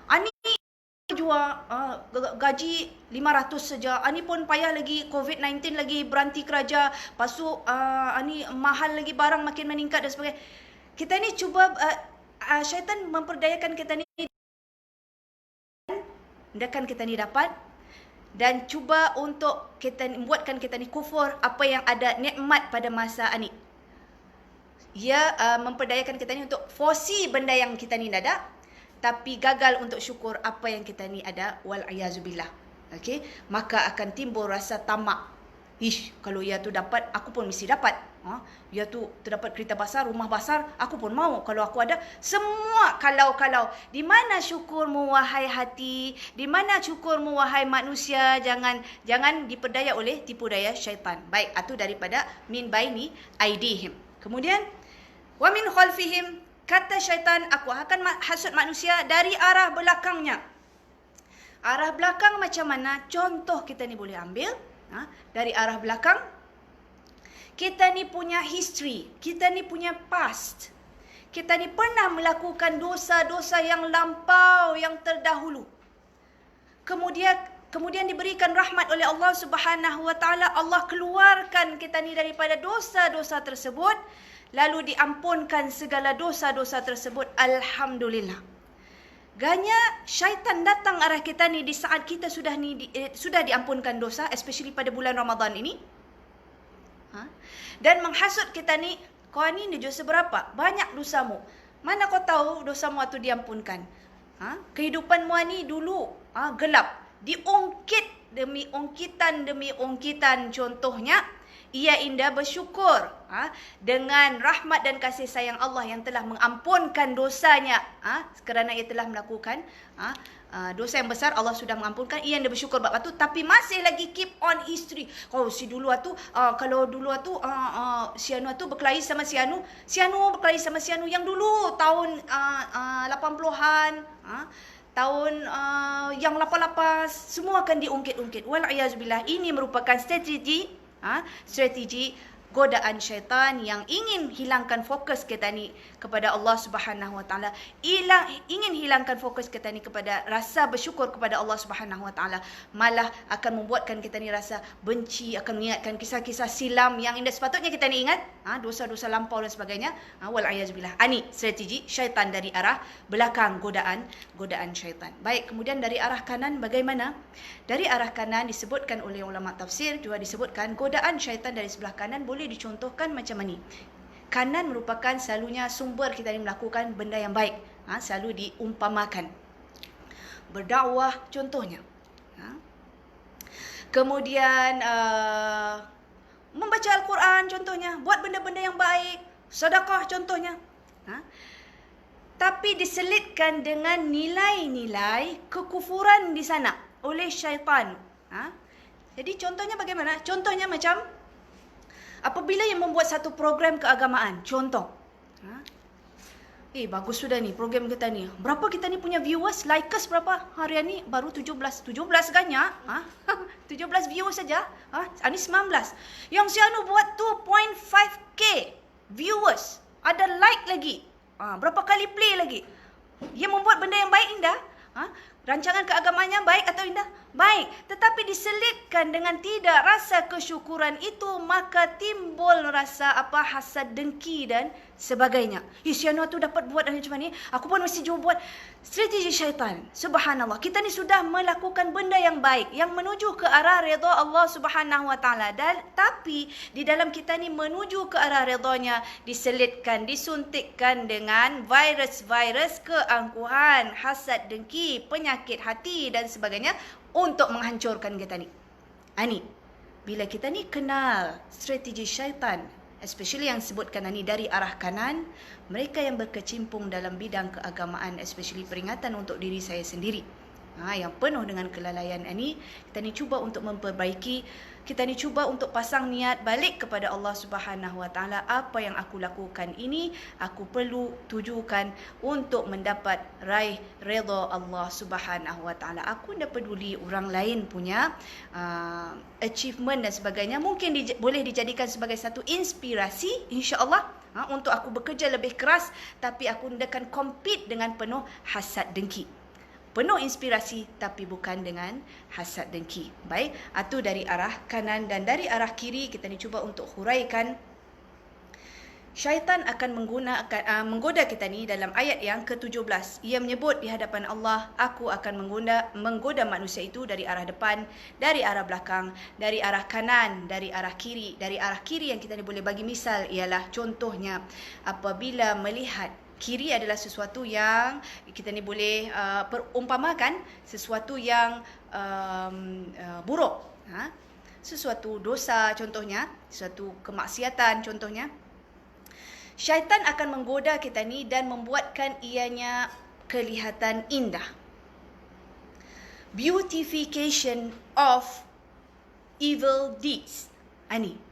Ani jual gaji 500 saja. Ani pun payah lagi, COVID-19 lagi berhenti kerja. Pasu ani mahal lagi, barang makin meningkat dan sebagainya. Kita ni cuba syaitan memperdayakan kita ni, hendakkan kita ni dapat, dan cuba untuk kita buatkan kita ni kufur apa yang ada nikmat pada masa ni. Ia memperdayakan kita ni untuk fosi benda yang kita ni ada, tapi gagal untuk syukur apa yang kita ni ada, wal iazubillah. Okey, maka akan timbul rasa tamak. Ish, kalau ia tu dapat, aku pun mesti dapat. Ia tu terdapat kereta basar, rumah basar, aku pun mau kalau aku ada. Semua kalau. Di mana syukurmu wahai hati? Di mana syukurmu wahai manusia? Jangan diperdaya oleh tipu daya syaitan. Baik, itu daripada min baini aidihim. Kemudian wa min khalfihim, kata syaitan, aku akan hasut manusia dari arah belakangnya. Arah belakang macam mana? Contoh kita ni boleh ambil dari arah belakang. Kita ni punya history, kita ni punya past. Kita ni pernah melakukan dosa-dosa yang lampau, yang terdahulu. Kemudian diberikan rahmat oleh Allah Subhanahu Wa Taala. Allah keluarkan kita ni daripada dosa-dosa tersebut, lalu diampunkan segala dosa-dosa tersebut. Alhamdulillah. Ganya syaitan datang arah kita ni di saat kita sudah diampunkan dosa, especially pada bulan Ramadan ini. Dan menghasut kita ni, kau ni dosa berapa? Banyak dosamu. Mana kau tahu dosamu itu diampunkan? Kehidupanmu ni dulu gelap. Diungkit demi ungkitan. Contohnya, ia indah bersyukur dengan rahmat dan kasih sayang Allah yang telah mengampunkan dosanya. Kerana ia telah melakukan dosa yang besar, Allah sudah mengampunkan. Ia indah bersyukur sebab itu, tapi masih lagi keep on history. Si dulu tu, kalau dulu tu si anu tu berkelahi sama si anu berkelahi sama si anu yang dulu tahun 80-an, tahun yang lapas-lapas, semua akan diungkit-ungkit. Wal iazubillah. Ini merupakan strategi godaan syaitan yang ingin hilangkan fokus kita ni kepada Allah Subhanahu Wa Taala. Ingin hilangkan fokus kita ni kepada rasa bersyukur kepada Allah Subhanahu Wa Taala. Malah akan membuatkan kita ni rasa benci, akan mengingatkan kisah-kisah silam yang indah sepatutnya kita ni ingat, dosa-dosa lampau dan sebagainya. Wal iazubillah. Ani strategi syaitan dari arah belakang, godaan syaitan. Baik, kemudian dari arah kanan bagaimana? Dari arah kanan disebutkan oleh ulama tafsir, juga disebutkan godaan syaitan dari sebelah kanan boleh dicontohkan macam ni. Kanan merupakan selalunya sumber kita ni melakukan benda yang baik. Selalu diumpamakan. Berdakwah contohnya. Kemudian membaca Al-Quran contohnya. Buat benda-benda yang baik. Sedekah contohnya. Tapi diselitkan dengan nilai-nilai kekufuran di sana oleh syaitan. Jadi contohnya bagaimana? Contohnya macam apabila yang membuat satu program keagamaan, contoh, Bagus sudah ni program kita ni. Berapa kita ni punya viewers? Likers berapa? Harian ni baru 17. 17 banyak. 17 viewers saja. Ini 19. Yang si Anu buat 2.5k viewers. Ada like lagi. Berapa kali play lagi? Dia membuat benda yang baik, indah. Rancangan keagamaannya baik atau indah? Baik. Tetapi diselitkan dengan tidak rasa kesyukuran itu, maka timbul rasa hasad, dengki dan sebagainya. Si Anwar tu dapat buat macam ni, aku pun mesti cuba buat. Strategi syaitan. Subhanallah. Kita ni sudah melakukan benda yang baik, yang menuju ke arah redha Allah Subhanahu Wa Taala. Tapi di dalam kita ni menuju ke arah redhanya, diselitkan, disuntikkan dengan virus-virus keangkuhan, hasad, dengki, penyakit hati dan sebagainya untuk menghancurkan kita ni. Ni bila kita ni kenal strategi syaitan, especially yang sebutkan ni dari arah kanan, mereka yang berkecimpung dalam bidang keagamaan, especially peringatan untuk diri saya sendiri, yang penuh dengan kelalaian ini, kita ni cuba untuk memperbaiki, kita ni cuba untuk pasang niat balik kepada Allah Subhanahu Wa Taala. Apa yang aku lakukan ini, aku perlu tujukan untuk mendapat raih redha Allah Subhanahu Wa Taala. Aku tidak peduli orang lain punya achievement dan sebagainya. Mungkin boleh dijadikan sebagai satu inspirasi, insya-Allah, untuk aku bekerja lebih keras, tapi aku tidak akan compete dengan penuh hasad dengki. Penuh inspirasi tapi bukan dengan hasad dengki. Baik, itu dari arah kanan. Dan dari arah kiri kita ni cuba untuk huraikan. Syaitan akan menggoda kita ni dalam ayat yang ke-17. Ia menyebut di hadapan Allah, aku akan menggoda manusia itu dari arah depan, dari arah belakang, dari arah kanan, dari arah kiri. Dari arah kiri yang kita ni boleh bagi misal ialah contohnya apabila melihat kiri adalah sesuatu yang kita ni boleh perumpamakan sesuatu yang buruk. Sesuatu dosa contohnya, sesuatu kemaksiatan contohnya. Syaitan akan menggoda kita ni dan membuatkan ianya kelihatan indah. Beautification of evil deeds. Ini.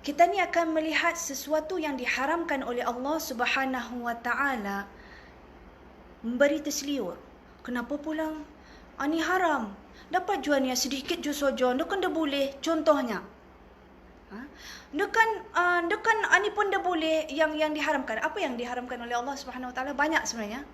Kita ni akan melihat sesuatu yang diharamkan oleh Allah Subhanahu Wa Taala memberi terseliur. Kenapa pulang? Ini haram. Dapat jual ni sedikit je saja. Dekan dah boleh. Contohnya. Dekan ini pun dah boleh yang diharamkan. Apa yang diharamkan oleh Allah Subhanahu Wa Taala banyak sebenarnya.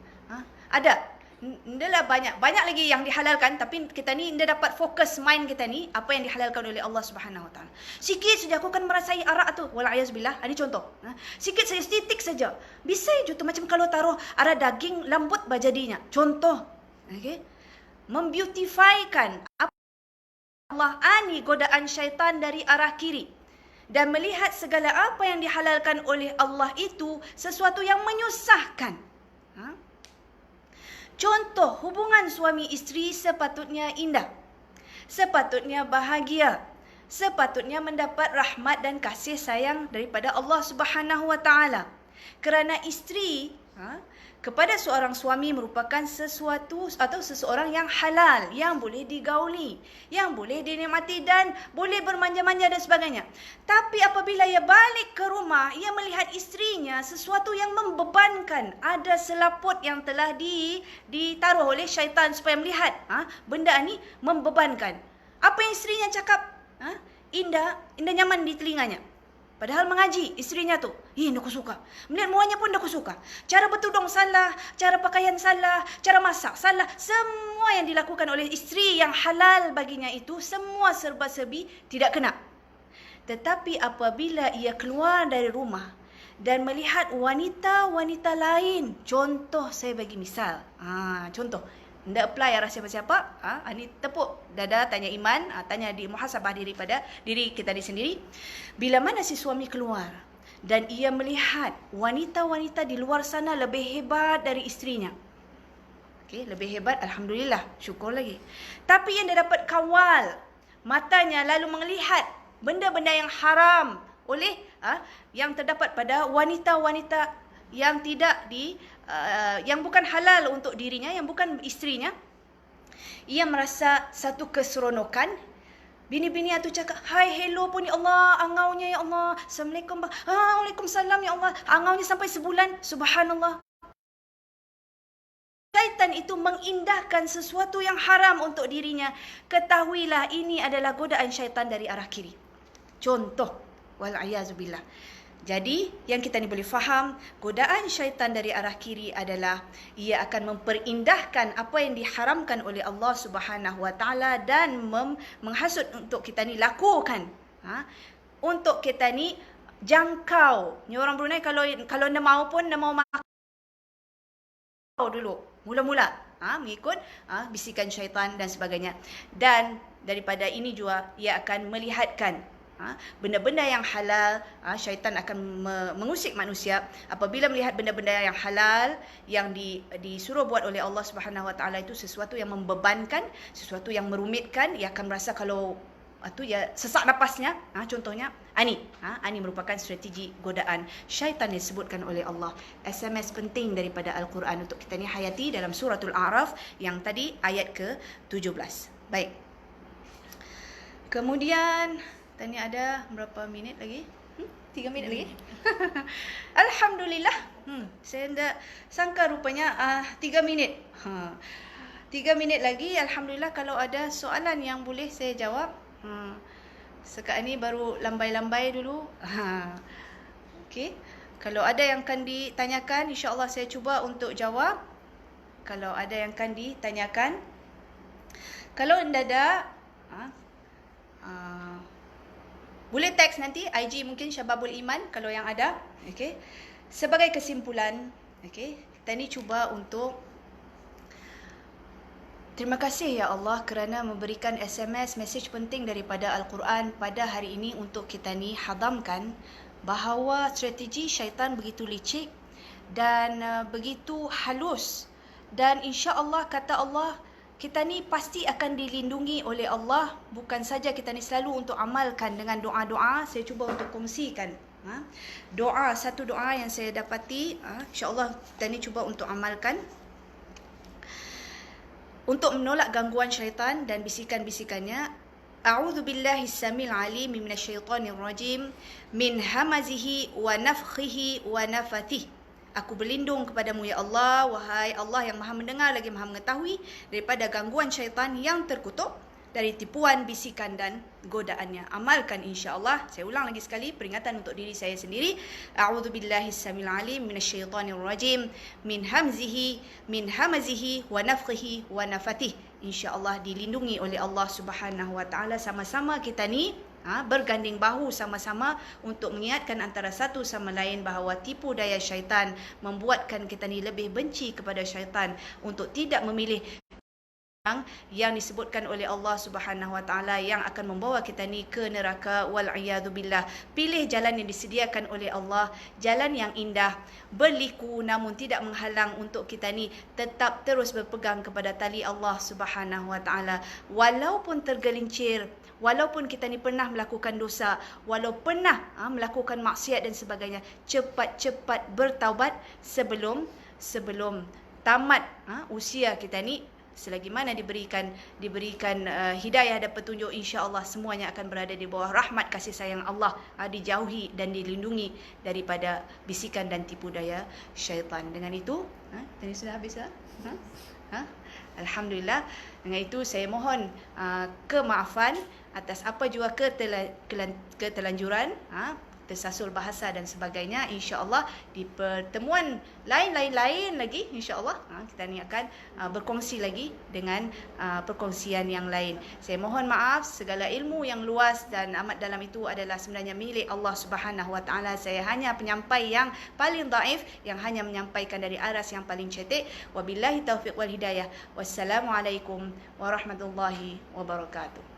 Ada. Adalah banyak lagi yang dihalalkan, tapi kita ni tidak dapat fokus mind kita ni apa yang dihalalkan oleh Allah Subhanahu Wa Taala. Sikit saja aku akan merasai arak tu. Wala'iyazbillah. Ini contoh. Sikit saja, titik saja. Bisa je tu macam kalau taruh ada daging lembut bajadinya. Contoh. Okey. Membeautifykan Allah ani godaan syaitan dari arah kiri. Dan melihat segala apa yang dihalalkan oleh Allah itu sesuatu yang menyusahkan. Contoh, hubungan suami isteri sepatutnya indah. Sepatutnya bahagia. Sepatutnya mendapat rahmat dan kasih sayang daripada Allah Subhanahu Wa Taala. Kerana isteri kepada seorang suami merupakan sesuatu atau seseorang yang halal, yang boleh digauli, yang boleh dinikmati dan boleh bermanja-manja dan sebagainya. Tapi apabila ia balik ke rumah, ia melihat istrinya sesuatu yang membebankan, ada selaput yang telah ditaruh oleh syaitan supaya melihat benda ni membebankan. Apa yang istrinya cakap indah nyaman di telinganya. Padahal mengaji isterinya tu, aku suka. Melihat muanya pun aku suka. Cara bertudung salah, cara pakaian salah, cara masak salah. Semua yang dilakukan oleh isteri yang halal baginya itu, semua serba-serbi tidak kena. Tetapi apabila ia keluar dari rumah dan melihat wanita-wanita lain, contoh saya bagi misal. Contoh. Tidak apply arah siapa-siapa. Ini tepuk dada, tanya iman, tanya di muhasabah daripada diri kita sendiri. Bila mana si suami keluar dan ia melihat wanita-wanita di luar sana lebih hebat dari isterinya. Okey, lebih hebat, alhamdulillah, syukur lagi. Tapi yang dia dapat kawal matanya lalu melihat benda-benda yang haram oleh yang terdapat pada wanita-wanita yang tidak yang bukan halal untuk dirinya, yang bukan isterinya. Ia merasa satu keseronokan, Bini-bini tu cakap, "Hai, hello pun ya Allah, angaunya ya Allah. Assalamualaikum. Waalaikumsalam ya Allah. Angaunya sampai sebulan. Subhanallah." Syaitan itu mengindahkan sesuatu yang haram untuk dirinya. Ketahuilah ini adalah godaan syaitan dari arah kiri. Contoh, wal'ayazubillah. Jadi, yang kita ni boleh faham, godaan syaitan dari arah kiri adalah ia akan memperindahkan apa yang diharamkan oleh Allah Subhanahu Wa Taala dan menghasut untuk kita ni lakukan. Untuk kita ni jangkau. Ni orang Brunei kalau nak mau pun nak mau makan dulu. Mula-mula mengikut bisikan syaitan dan sebagainya. Dan daripada ini juga ia akan melihatkan benda-benda yang halal. Syaitan akan mengusik manusia apabila melihat benda-benda yang halal yang disuruh buat oleh Allah Subhanahu Wa Taala itu sesuatu yang membebankan, sesuatu yang merumitkan. Ia akan merasa kalau ya sesak napasnya. Contohnya ini merupakan strategi godaan syaitan yang disebutkan oleh Allah. SMS penting daripada Al-Quran untuk kita ni hayati dalam suratul A'raf yang tadi ayat ke-17. Baik. Kemudian tadi ada berapa minit lagi? 3 minit lagi. Alhamdulillah. Saya tak sangka rupanya 3 minit. 3 minit lagi. Alhamdulillah, kalau ada soalan yang boleh saya jawab. Sekarang ni baru lambai-lambai dulu. Okey. Kalau ada yang akan ditanyakan, insya-Allah saya cuba untuk jawab. Kalau ada yang akan ditanyakan. Kalau anda ada boleh teks nanti IG mungkin Syababul Iman kalau yang ada. Okey. Sebagai kesimpulan, okey, kita ni cuba untuk terima kasih ya Allah kerana memberikan SMS mesej penting daripada Al-Quran pada hari ini untuk kita ni hadamkan bahawa strategi syaitan begitu licik dan begitu halus, dan insya-Allah kata Allah kita ni pasti akan dilindungi oleh Allah. Bukan saja kita ni selalu untuk amalkan dengan doa-doa. Saya cuba untuk kongsikan satu doa yang saya dapati, insya-Allah kita ni cuba untuk amalkan untuk menolak gangguan syaitan dan bisikan-bisikannya. A'udzubillahi samil alim minasyaitonir rajim min hamazihi wa nafthihi wa nafathih. Aku berlindung kepadamu ya Allah, wahai Allah yang Maha mendengar lagi Maha mengetahui, daripada gangguan syaitan yang terkutuk, dari tipuan, bisikan dan godaannya. Amalkan insya-Allah. Saya ulang lagi sekali peringatan untuk diri saya sendiri. A'udzubillahi samil alim minasyaitonir rajim min hamazihi wa nafthihi wa nafathih. Insya-Allah dilindungi oleh Allah Subhanahu Wa Taala. Sama-sama kita ni berganding bahu sama-sama untuk mengingatkan antara satu sama lain bahawa tipu daya syaitan membuatkan kita ni lebih benci kepada syaitan, untuk tidak memilih yang disebutkan oleh Allah Subhanahu Wa Taala yang akan membawa kita ni ke neraka, wal iyadu billah. Pilih jalan yang disediakan oleh Allah, jalan yang indah, berliku namun tidak menghalang untuk kita ni tetap terus berpegang kepada tali Allah Subhanahu Wa Taala. Walaupun tergelincir, walaupun kita ni pernah melakukan dosa, walau pernah melakukan maksiat dan sebagainya, cepat-cepat bertaubat sebelum tamat usia kita ni. Selagi mana diberikan hidayah dan petunjuk, insya-Allah semuanya akan berada di bawah rahmat kasih sayang Allah, dijauhi dan dilindungi daripada bisikan dan tipu daya syaitan. Dengan itu, tadi sudah habis dah? Alhamdulillah. Dengan itu saya mohon kemaafan atas apa jua ketelanjuran, tersasul bahasa dan sebagainya. InsyaAllah di pertemuan lain lagi, insyaAllah kita ni akan berkongsi lagi dengan perkongsian yang lain. Saya mohon maaf, segala ilmu yang luas dan amat dalam itu adalah sebenarnya milik Allah Subhanahu Wa Taala. Saya hanya penyampai yang paling daif, yang hanya menyampaikan dari aras yang paling cetek. Wabillahi taufiq wal hidayah. Wassalamualaikum warahmatullahi wabarakatuh.